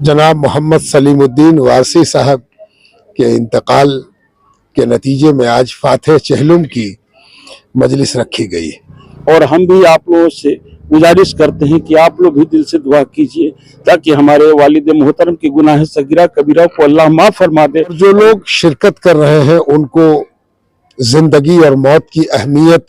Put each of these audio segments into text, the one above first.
जनाब मोहम्मद सलीमुद्दीन वारसी साहब के इंतकाल के नतीजे में आज फातह चहलुम की मजलिस रखी गई। और हम भी आप लोगों से गुजारिश करते हैं कि आप लोग भी दिल से दुआ कीजिए ताकि हमारे वालिद मोहतरम की गुनाह सगीरा कबीरा को अल्लाह माफ फरमा दे। जो लोग शिरकत कर रहे हैं उनको जिंदगी और मौत की अहमियत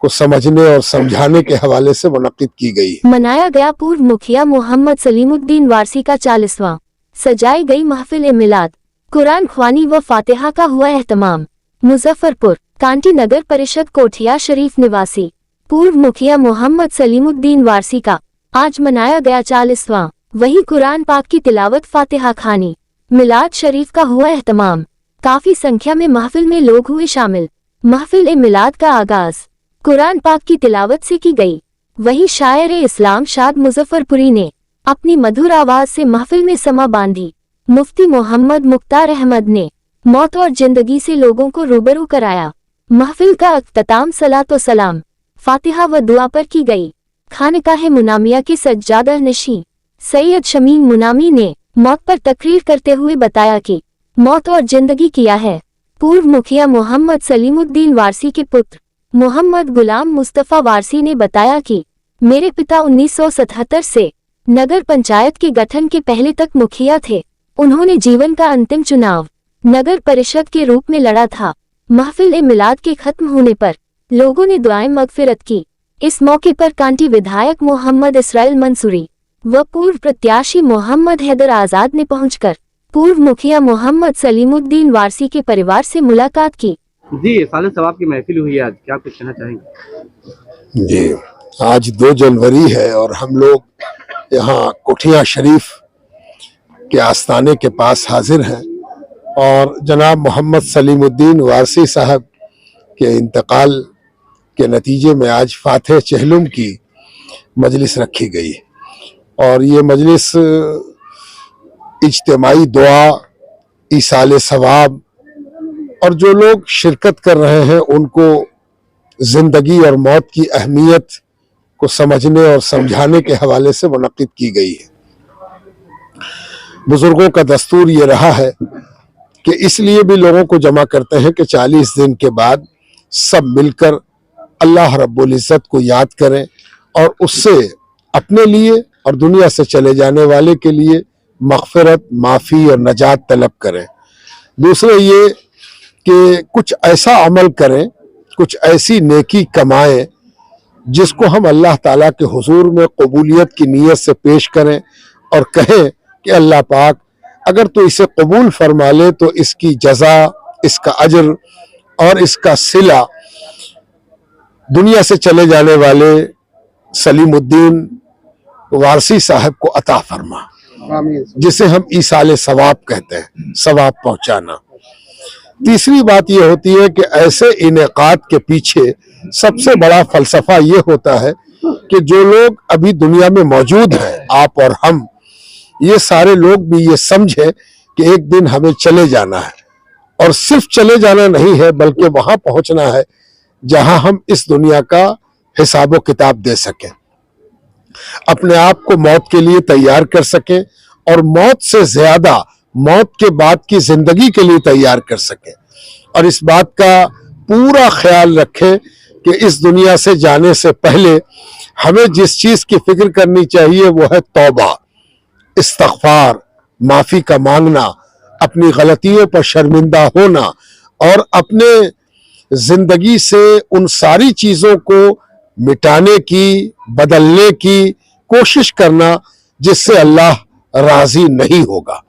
को समझने और समझाने के हवाले से मुनक्किद की गई। मनाया गया पूर्व मुखिया मोहम्मद सलीमुद्दीन वारसी का 40वां। सजाई गई महफिल मिलाद, कुरान ख्वानी व फातिहा का हुआ एहतमाम। मुजफ्फरपुर कांटी नगर परिषद कोठिया शरीफ निवासी पूर्व मुखिया मोहम्मद सलीमुद्दीन वारसी का आज मनाया गया 40वां। वहीं कुरान पाक की तिलावत, फातिहा खानी, मिलाद शरीफ का हुआ एहतमाम। काफी संख्या में महफिल में लोग हुए शामिल। महफिल मिलाद का आगाज कुरान पाक की तिलावत से की गई। वहीं शायर इस्लाम शाद मुजफ्फरपुरी ने अपनी मधुर आवाज से महफिल में समा बांधी। मुफ्ती मोहम्मद मुख्तार अहमद ने मौत और जिंदगी से लोगों को रूबरू कराया। महफिल का अख्ताम सलातो सलाम, फातिहा व दुआ पर की गई। खानकाह मुनामिया के सज्जादा नशी सैयद शमीम मुनामी ने मौत पर तकरीर करते हुए बताया कि मौत और जिंदगी किया है। पूर्व मुखिया मोहम्मद सलीमुद्दीन वारसी के पुत्र मोहम्मद गुलाम मुस्तफ़ा वारसी ने बताया कि मेरे पिता 1977 से नगर पंचायत के गठन के पहले तक मुखिया थे। उन्होंने जीवन का अंतिम चुनाव नगर परिषद के रूप में लड़ा था। महफिल मिलाद के खत्म होने पर लोगों ने दुआएं मगफिरत की। इस मौके पर कांटी विधायक मोहम्मद इसराइल मंसूरी व पूर्व प्रत्याशी मोहम्मद हैदर आजाद ने पहुंचकर पूर्व मुखिया मोहम्मद सलीमुद्दीन वारसी के परिवार से मुलाकात की। जी, साले सवाब की महफिल हुई है आज, क्या कुछ कहना चाहेंगे? जी, आज 2 जनवरी है और हम लोग यहाँ कोठिया शरीफ के आस्थाने के पास हाजिर हैं और जनाब मोहम्मद सलीमुद्दीन वारसी साहब के इंतकाल के नतीजे में आज फातह चहलुम की मजलिस रखी गई। और ये मजलिस इज्तिमाई दुआ, ईसाले सवाब और जो लोग शिरकत कर रहे हैं उनको जिंदगी और मौत की अहमियत को समझने और समझाने के हवाले से मुनक्किद की गई है। बुजुर्गों का दस्तूर ये रहा है कि इसलिए भी लोगों को जमा करते हैं कि 40 दिन के बाद सब मिलकर अल्लाह रब्बुल इज़्ज़त को याद करें और उससे अपने लिए और दुनिया से चले जाने वाले के लिए मग़फ़िरत, माफ़ी और नजात तलब करें। दूसरे ये कि कुछ ऐसा अमल करें, कुछ ऐसी नेकी कमाएं जिसको हम अल्लाह ताला के हुजूर में कबूलियत की नीयत से पेश करें और कहें कि अल्लाह पाक अगर तो इसे कबूल फरमा ले तो इसकी जज़ा, इसका अजर और इसका सिला दुनिया से चले जाने वाले सलीमुद्दीन वारसी साहब को अता फरमा, जिसे हम ईसाले सवाब कहते हैं, सवाब पहुंचाना। तीसरी बात यह होती है कि ऐसे इनेकात के पीछे सबसे बड़ा फलसफा ये होता है कि जो लोग अभी दुनिया में मौजूद हैं, आप और हम, ये सारे लोग भी ये समझे कि एक दिन हमें चले जाना है और सिर्फ चले जाना नहीं है बल्कि वहां पहुंचना है जहां हम इस दुनिया का हिसाब किताब दे सकें, अपने आप को मौत के लिए तैयार कर सकें और मौत से ज्यादा मौत के बाद की जिंदगी के लिए तैयार कर सकें। और इस बात का पूरा ख्याल रखें कि इस दुनिया से जाने से पहले हमें जिस चीज की फिक्र करनी चाहिए वो है तौबा, इस्तग़फ़ार, माफी का मांगना, अपनी गलतियों पर शर्मिंदा होना और अपने जिंदगी से उन सारी चीजों को मिटाने की, बदलने की कोशिश करना जिससे अल्लाह राजी नहीं होगा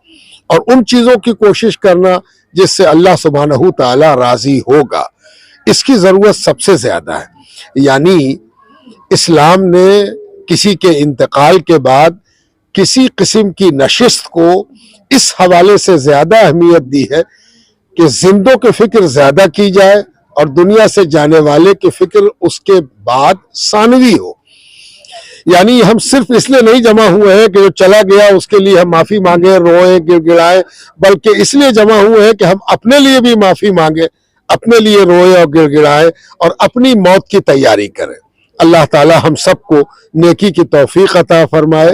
और उन चीजों की कोशिश करना जिससे अल्लाह सुब्हानहू ताला राजी होगा। इसकी जरूरत सबसे ज्यादा है। यानी इस्लाम ने किसी के इंतकाल के बाद किसी किस्म की नशिस्त को इस हवाले से ज्यादा अहमियत दी है कि जिंदों की फिक्र ज्यादा की जाए और दुनिया से जाने वाले की फिक्र उसके बाद सानवी हो। यानी हम सिर्फ इसलिए नहीं जमा हुए हैं कि जो चला गया उसके लिए हम माफी मांगे, रोएं, गिड़गिड़ाएं, बल्कि इसलिए जमा हुए हैं कि हम अपने लिए भी माफी मांगे, अपने लिए रोएं और गिड़गिड़ाएं और अपनी मौत की तैयारी करें। अल्लाह ताला हम सबको नेकी की तौफीक अता फरमाए,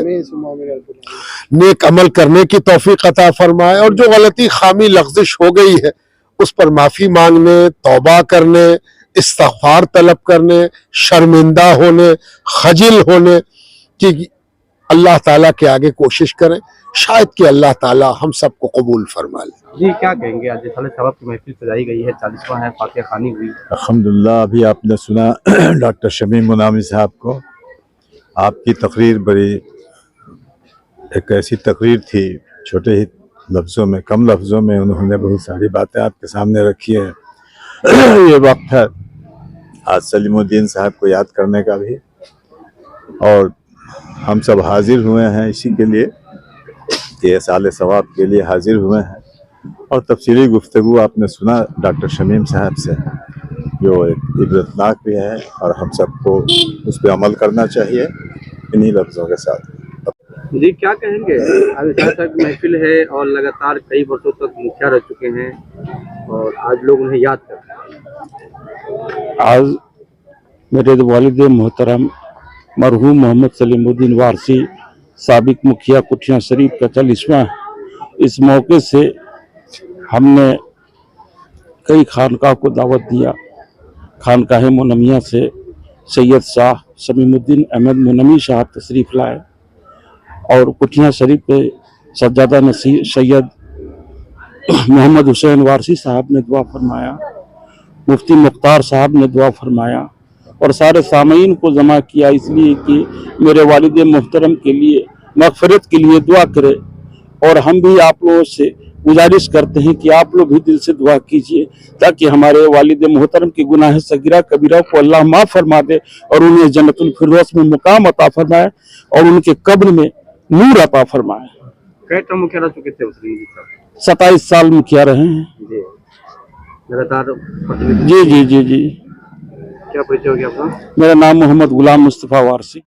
नेक अमल करने की तौफीक अता फरमाए, और जो गलती खामी लफ्जिश हो गई है उस पर माफ़ी मांगने, तौबा करने, इस्तिग़फ़ार तलब करने, शर्मिंदा होने, खजिल होने की अल्लाह ताला के आगे कोशिश करें, शायद कि अल्लाह ताला हम सबको कबूल फरमा ले। जी क्या कहेंगे, आज साले सवाब की महफिल सजाई गई है, 40वां है, फातिहा खानी हुई। अल्हम्दुलिल्लाह, अभी आपने सुना डॉक्टर शमीम मुनामी साहब को, आपकी तकरीर बड़ी एक ऐसी तकरीर थी, छोटे ही लफ्ज़ों में, कम लफ्ज़ों में उन्होंने बहुत सारी बातें आपके सामने रखी है। ये वक्त है आज सलीमुद्दीन साहब को याद करने का भी, और हम सब हाजिर हुए हैं इसी के लिए, ये साले सवाब के लिए हाजिर हुए हैं। और तफसीली गुफ्तगू आपने सुना डॉक्टर शमीम साहब से, जो एक इबरतनाक भी है, और हम सबको उस पर अमल करना चाहिए। इन्हीं लफ्ज़ों के साथ जी क्या कहेंगे, आज साले साहब की महफिल है और लगातार कई वर्षों तक मुखिया रह चुके हैं और आज लोग उन्हें याद करते हैं। आज मेरे वालिद मोहतरम मरहूम मोहम्मद सलीमुद्दीन वारसी साबिक मुखिया कुटिया शरीफ का 40वां है। इस मौके से हमने कई खानकाह को दावत दिया। खानकाह मुनमिया से सैयद शाह शमीमुद्दीन अहमद मुनमी साहब तशरीफ़ लाए और कुटिया शरीफ पे सज्जादा नसीर सैयद मोहम्मद हुसैन वारसी साहब ने दुआ फरमाया, मुफ्ती मुख्तार साहब ने दुआ फरमाया, और सारे सामीन को जमा किया इसलिए कि मेरे वालिद मोहतरम के लिए मग़फ़िरत के लिए दुआ करे। और हम भी आप लोगों से गुजारिश करते हैं कि आप लोग भी दिल से दुआ कीजिए ताकि हमारे वालिद मोहतरम की गुनाह सगीरा कबीरा को अल्लाह माफ़ फरमा दे और उन्हें जन्नतुल फिरदौस में मुकाम अता फरमाए और उनके कब्र में नूर अता फरमाए। कई टर्म मुखिया रह चुके थे उसने 27 साल मुखिया रहे हैं जी, लगातार। जी जी जी जी। क्या परिचय हो गया आपका? मेरा नाम मोहम्मद गुलाम मुस्तफ़ा वारसी।